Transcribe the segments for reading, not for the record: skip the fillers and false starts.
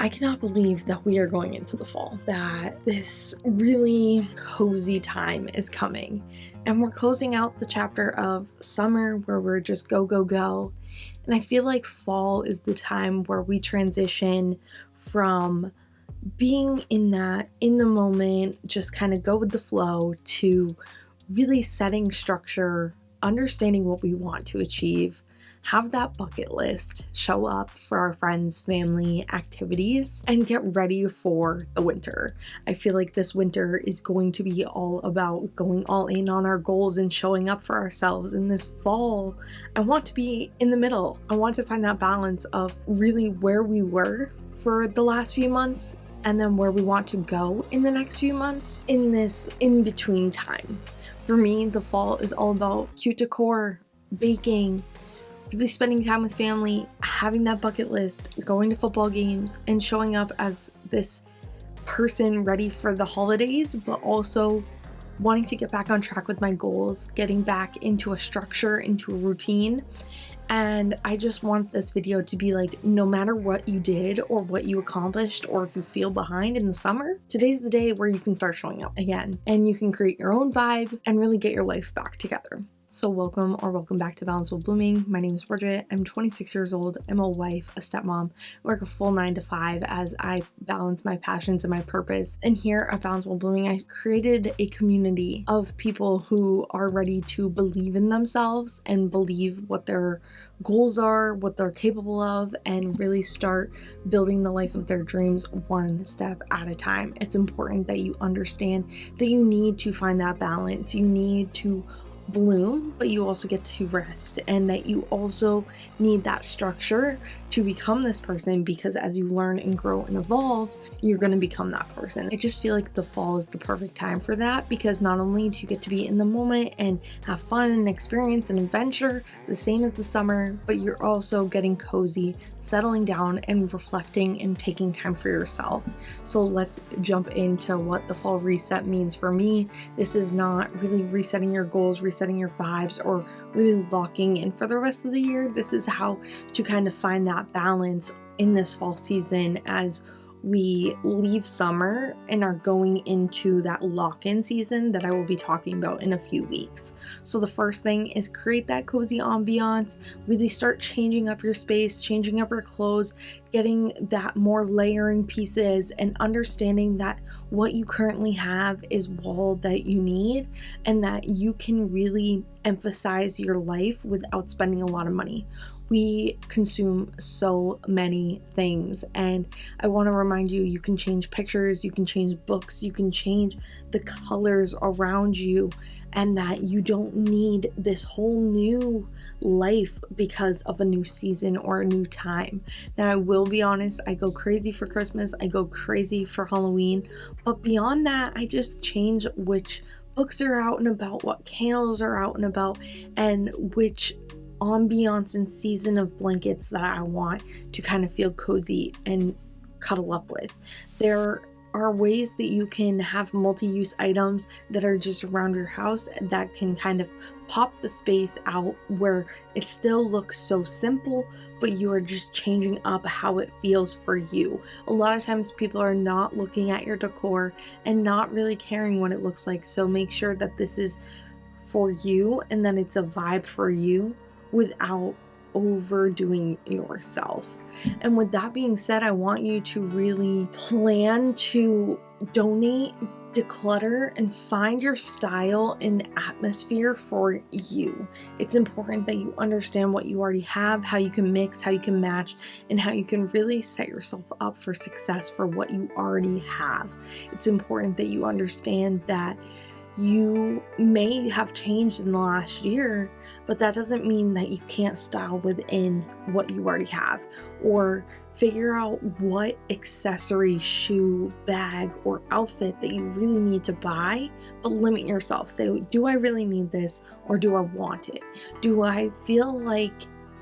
I cannot believe that we are going into the fall, that this really cozy time is coming. And we're closing out the chapter of summer where we're just go, go, go. And I feel like fall is the time where we transition from being in the moment, just kind of go with the flow, to really setting structure, understanding what we want to achieve, have that bucket list, show up for our friends, family, activities, and get ready for the winter. I feel like this winter is going to be all about going all in on our goals and showing up for ourselves. In this fall, I want to be in the middle. I want to find that balance of really where we were for the last few months and then where we want to go in the next few months in this in-between time. For me, the fall is all about cute decor, baking, really spending time with family, having that bucket list, going to football games, and showing up as this person ready for the holidays, but also wanting to get back on track with my goals, getting back into a structure, into a routine. And I just want this video to be like, no matter what you did or what you accomplished, or if you feel behind in the summer, today's the day where you can start showing up again and you can create your own vibe and really get your life back together. So welcome back to Balance While Blooming. My name is Bridget. I'm 26 years old. I'm a wife, a stepmom. I work a full 9 to 5 as I balance my passions and my purpose. And here at Balance While Blooming, I created a community of people who are ready to believe in themselves and believe what their goals are, what they're capable of, and really start building the life of their dreams one step at a time. It's important that you understand that you need to find that balance. You need to bloom, but you also get to rest, and that you also need that structure to become this person, because as you learn and grow and evolve, you're going to become that person. I just feel like the fall is the perfect time for that, because not only do you get to be in the moment and have fun and experience and adventure the same as the summer, but you're also getting cozy, settling down and reflecting and taking time for yourself. So let's jump into what the fall reset means for me. This is not really resetting your goals, resetting your vibes, or really locking in for the rest of the year. This is how to kind of find that balance in this fall season as we leave summer and are going into that lock-in season that I will be talking about in a few weeks. So the first thing is create that cozy ambiance, really start changing up your space, changing up your clothes, getting that more layering pieces, and understanding that what you currently have is all that you need, and that you can really emphasize your life without spending a lot of money. We consume so many things, and I want to remind you, you can change pictures, you can change books, you can change the colors around you, and that you don't need this whole new life because of a new season or a new time. Now, I will be honest, I go crazy for Christmas, I go crazy for Halloween, but beyond that, I just change which books are out and about, what candles are out and about, and which ambiance and season of blankets that I want to kind of feel cozy and cuddle up with. There are ways that you can have multi-use items that are just around your house that can kind of pop the space out where it still looks so simple, but you are just changing up how it feels for you. A lot of times people are not looking at your decor and not really caring what it looks like. So make sure that this is for you and that it's a vibe for you without overdoing yourself. And with that being said, I want you to really plan to donate, declutter, and find your style and atmosphere for you. It's important that you understand what you already have, how you can mix, how you can match, and how you can really set yourself up for success for what you already have. It's important that you understand that you may have changed in the last year, but that doesn't mean that you can't style within what you already have, or figure out what accessory, shoe, bag, or outfit that you really need to buy, but limit yourself. Say, do I really need this, or do I want it? Do I feel like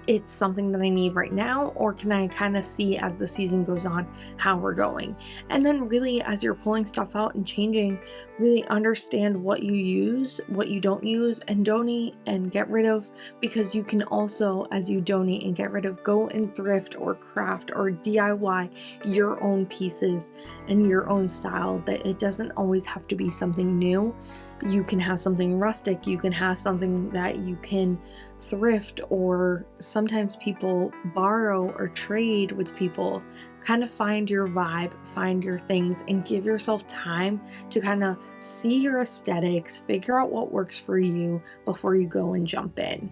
it's something that I need right now, or can I kind of see as the season goes on how we're going? And then really, as you're pulling stuff out and changing, really understand what you use, what you don't use, and donate and get rid of, because you can also, as you donate and get rid of, go and thrift or craft or DIY your own pieces and your own style, that it doesn't always have to be something new. You can have something rustic, you can have something that you can thrift, or sometimes people borrow or trade with people. Kind of find your vibe, find your things, and give yourself time to kind of see your aesthetics, figure out what works for you before you go and jump in.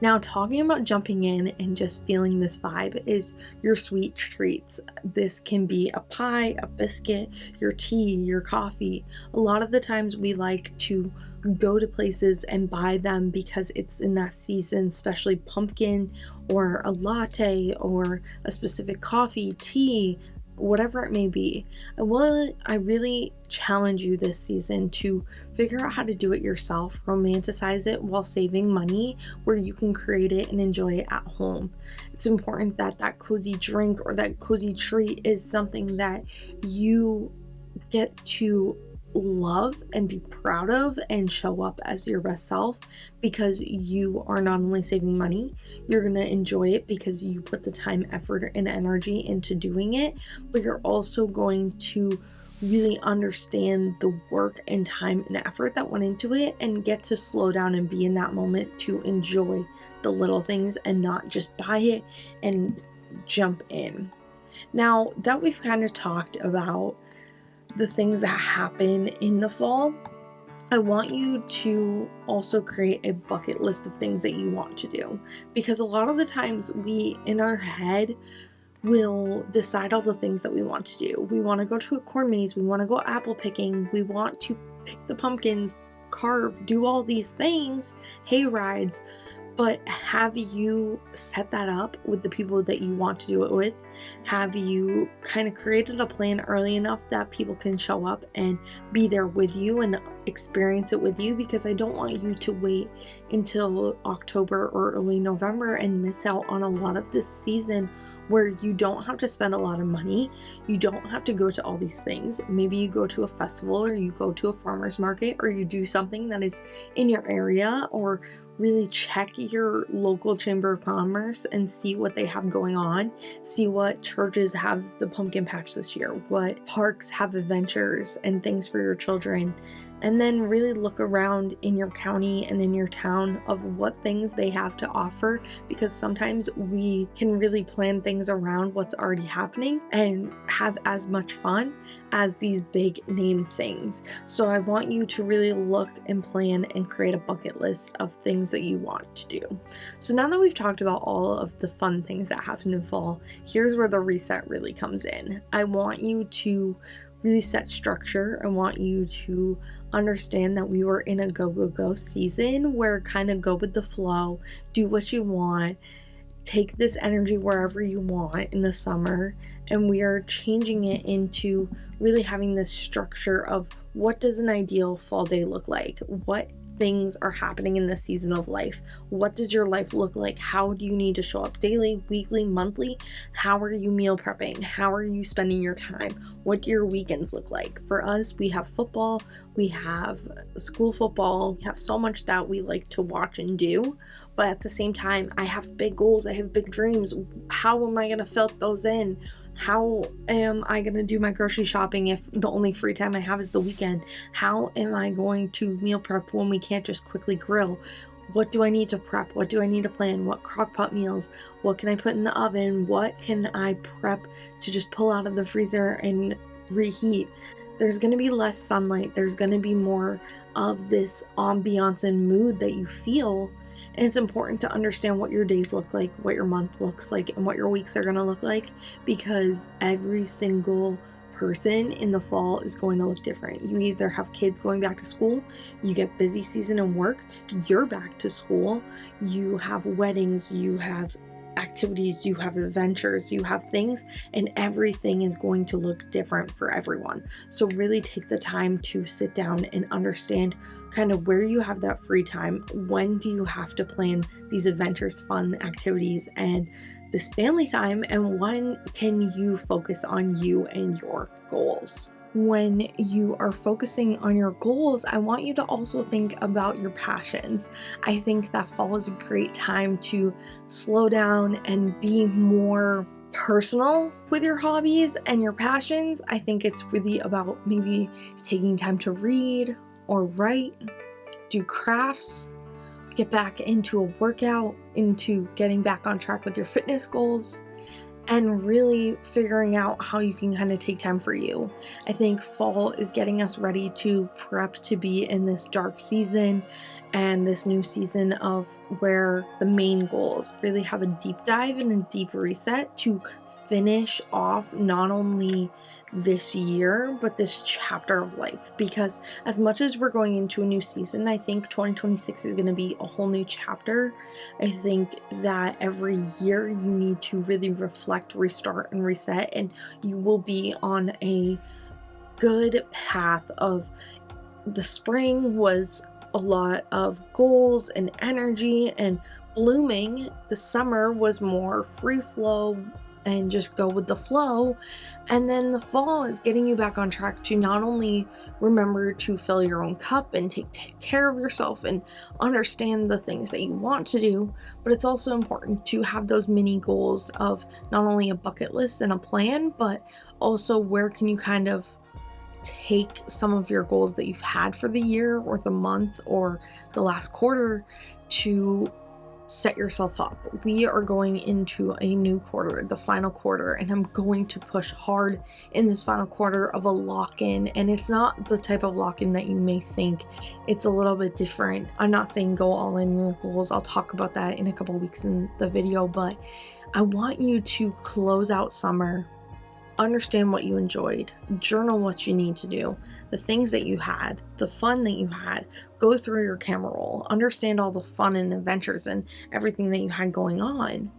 Now, talking about jumping in and just feeling this vibe is your sweet treats. This can be a pie, a biscuit, your tea, your coffee. A lot of the times we like to go to places and buy them because it's in that season, especially pumpkin or a latte or a specific coffee, tea, whatever it may be. I really challenge you this season to figure out how to do it yourself, romanticize it while saving money, where you can create it and enjoy it at home. It's important that that cozy drink or that cozy treat is something that you get to love and be proud of and show up as your best self, because you are not only saving money, you're going to enjoy it because you put the time, effort, and energy into doing it, but you're also going to really understand the work and time and effort that went into it, and get to slow down and be in that moment to enjoy the little things and not just buy it and jump in. Now that we've kind of talked about the things that happen in the fall, I want you to also create a bucket list of things that you want to do, because a lot of the times we in our head will decide all the things that we want to do. We want to go to a corn maze, we want to go apple picking, we want to pick the pumpkins, carve, do all these things, hay rides. But have you set that up with the people that you want to do it with? Have you kind of created a plan early enough that people can show up and be there with you and experience it with you? Because I don't want you to wait until October or early November and miss out on a lot of this season where you don't have to spend a lot of money. You don't have to go to all these things. Maybe you go to a festival, or you go to a farmer's market, or you do something that is in your area, or really check your local chamber of commerce and see what they have going on. See what churches have the pumpkin patch this year, what parks have adventures and things for your children. And then really look around in your county and in your town of what things they have to offer, because sometimes we can really plan things around what's already happening and have as much fun as these big name things. So I want you to really look and plan and create a bucket list of things that you want to do. So now that we've talked about all of the fun things that happen in fall, here's where the reset really comes in. I want you to really set structure. I want you to understand that we were in a go season where kind of go with the flow, do what you want, take this energy wherever you want in the summer, and we are changing it into really having this structure of what does an ideal fall day look like? What things are happening in this season of life? What does your life look like? How do you need to show up daily, weekly, monthly? How are you meal prepping? How are you spending your time? What do your weekends look like? For us, we have football, we have school football, we have so much that we like to watch and do, but at the same time, I have big goals, I have big dreams. How am I going to fit those in? How am I going to do my grocery shopping if the only free time I have is the weekend? How am I going to meal prep when we can't just quickly grill? What do I need to prep? What do I need to plan? What crock pot meals? What can I put in the oven? What can I prep to just pull out of the freezer and reheat? There's going to be less sunlight. There's going to be more of this ambiance and mood that you feel. And it's important to understand what your days look like, what your month looks like, and what your weeks are going to look like, because every single person in the fall is going to look different. You either have kids going back to school, you get busy season and work, you're back to school, you have weddings, you have activities, you have adventures, you have things, and everything is going to look different for everyone. So really take the time to sit down and understand kind of where you have that free time. When do you have to plan these adventures, fun activities, and this family time? And when can you focus on you and your goals? When you are focusing on your goals, I want you to also think about your passions. I think that fall is a great time to slow down and be more personal with your hobbies and your passions. I think it's really about maybe taking time to read or write, do crafts, get back into a workout, into getting back on track with your fitness goals, and really figuring out how you can kind of take time for you. I think fall is getting us ready to prep to be in this dark season and this new season of where the main goals really have a deep dive and a deep reset to finish off not only this year but this chapter of life. Because as much as we're going into a new season, I think 2026 is going to be a whole new chapter. I think that every year you need to really reflect, restart, and reset, and you will be on a good path of the spring was a lot of goals and energy and blooming. The summer was more free flow and just go with the flow. And then the fall is getting you back on track to not only remember to fill your own cup and take care of yourself and understand the things that you want to do, but it's also important to have those mini goals of not only a bucket list and a plan, but also where can you kind of take some of your goals that you've had for the year or the month or the last quarter to set yourself up. We are going into a new quarter, the final quarter, and I'm going to push hard in this final quarter of a lock-in. And it's not the type of lock-in that you may think. It's a little bit different. I'm not saying go all in your goals. I'll talk about that in a couple weeks in the video, but I want you to close out summer, understand what you enjoyed, journal what you need to do, the things that you had, the fun that you had, go through your camera roll, understand all the fun and adventures and everything that you had going on.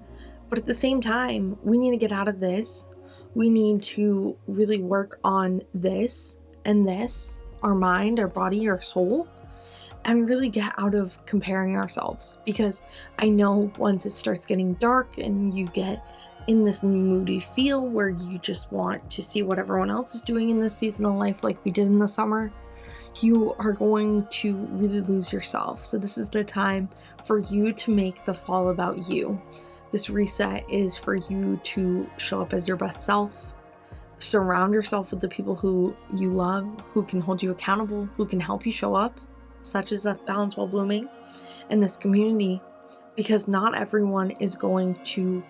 But at the same time, we need to get out of this. We need to really work on this and this, our mind, our body, our soul, and really get out of comparing ourselves. Because I know once it starts getting dark and you get in this moody feel where you just want to see what everyone else is doing in this season of life like we did in the summer, you are going to really lose yourself. So this is the time for you to make the fall about you. This reset is for you to show up as your best self, surround yourself with the people who you love, who can hold you accountable, who can help you show up, such as Balance While Blooming and this community, because not everyone is going to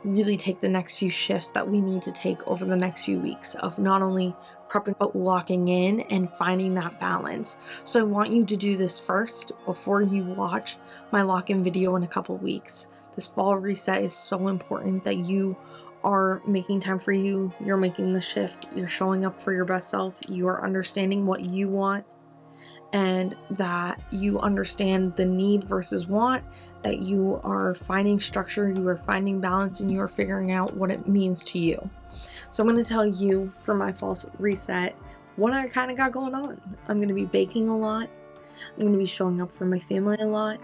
really take the next few shifts that we need to take over the next few weeks of not only prepping but locking in and finding that balance. So I want you to do this first before you watch my lock-in video in a couple weeks. This fall reset is so important that you are making time for you, you're making the shift, you're showing up for your best self, you are understanding what you want, and that you understand the need versus want, that you are finding structure, you are finding balance, and you are figuring out what it means to you. So I'm going to tell you for my fall reset what I kind of got going on. I'm going to be baking a lot. I'm going to be showing up for my family a lot.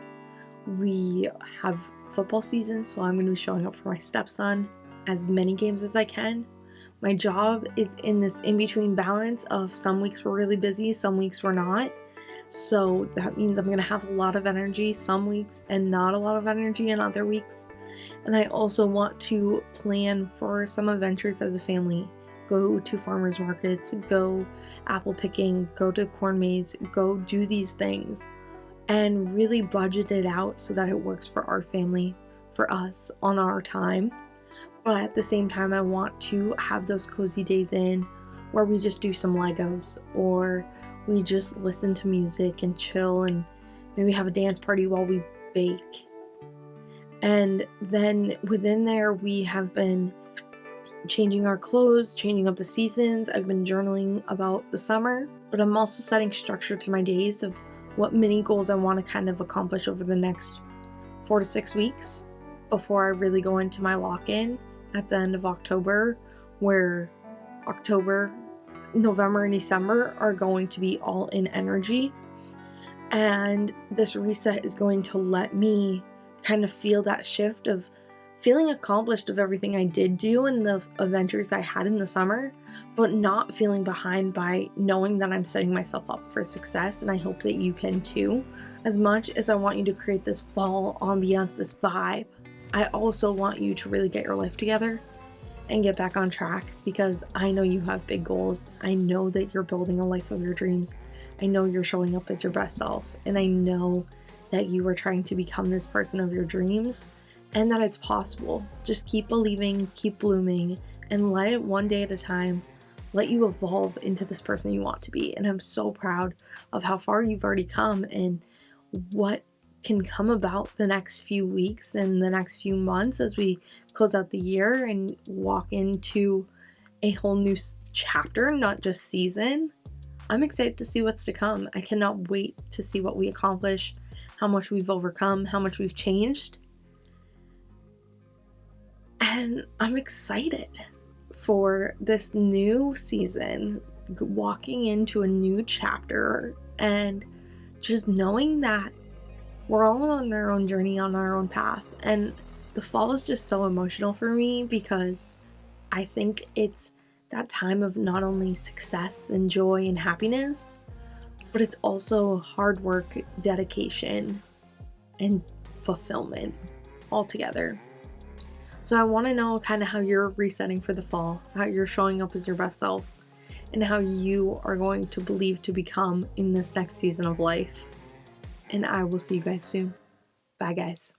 We have football season, so I'm going to be showing up for my stepson as many games as I can. My job is in this in-between balance of some weeks we're really busy, some weeks we're not. So that means I'm going to have a lot of energy some weeks and not a lot of energy in other weeks. And I also want to plan for some adventures as a family. Go to farmers markets, go apple picking, go to corn maze, go do these things and really budget it out so that it works for our family, for us on our time. But at the same time, I want to have those cozy days in where we just do some Legos or we just listen to music and chill and maybe have a dance party while we bake. And then within there, we have been changing our clothes, changing up the seasons. I've been journaling about the summer, but I'm also setting structure to my days of what mini goals I want to kind of accomplish over the next 4 to 6 weeks before I really go into my lock-in at the end of October, where October, November, and December are going to be all in energy. And this reset is going to let me kind of feel that shift of feeling accomplished of everything I did do and the adventures I had in the summer, but not feeling behind by knowing that I'm setting myself up for success. And I hope that you can too. As much as I want you to create this fall ambiance, this vibe, I also want you to really get your life together and get back on track, because I know you have big goals. I know that you're building a life of your dreams. I know you're showing up as your best self, and I know that you are trying to become this person of your dreams and that it's possible. Just keep believing, keep blooming, and let it one day at a time let you evolve into this person you want to be. And I'm so proud of how far you've already come and what can come about the next few weeks and the next few months as we close out the year and walk into a whole new chapter, not just season. I'm excited to see what's to come. I cannot wait to see what we accomplish, how much we've overcome, how much we've changed. And I'm excited for this new season, walking into a new chapter and just knowing that we're all on our own journey, on our own path. And the fall is just so emotional for me because I think it's that time of not only success and joy and happiness, but it's also hard work, dedication, and fulfillment all together. So I want to know kind of how you're resetting for the fall, how you're showing up as your best self, and how you are going to believe to become in this next season of life. And I will see you guys soon. Bye, guys.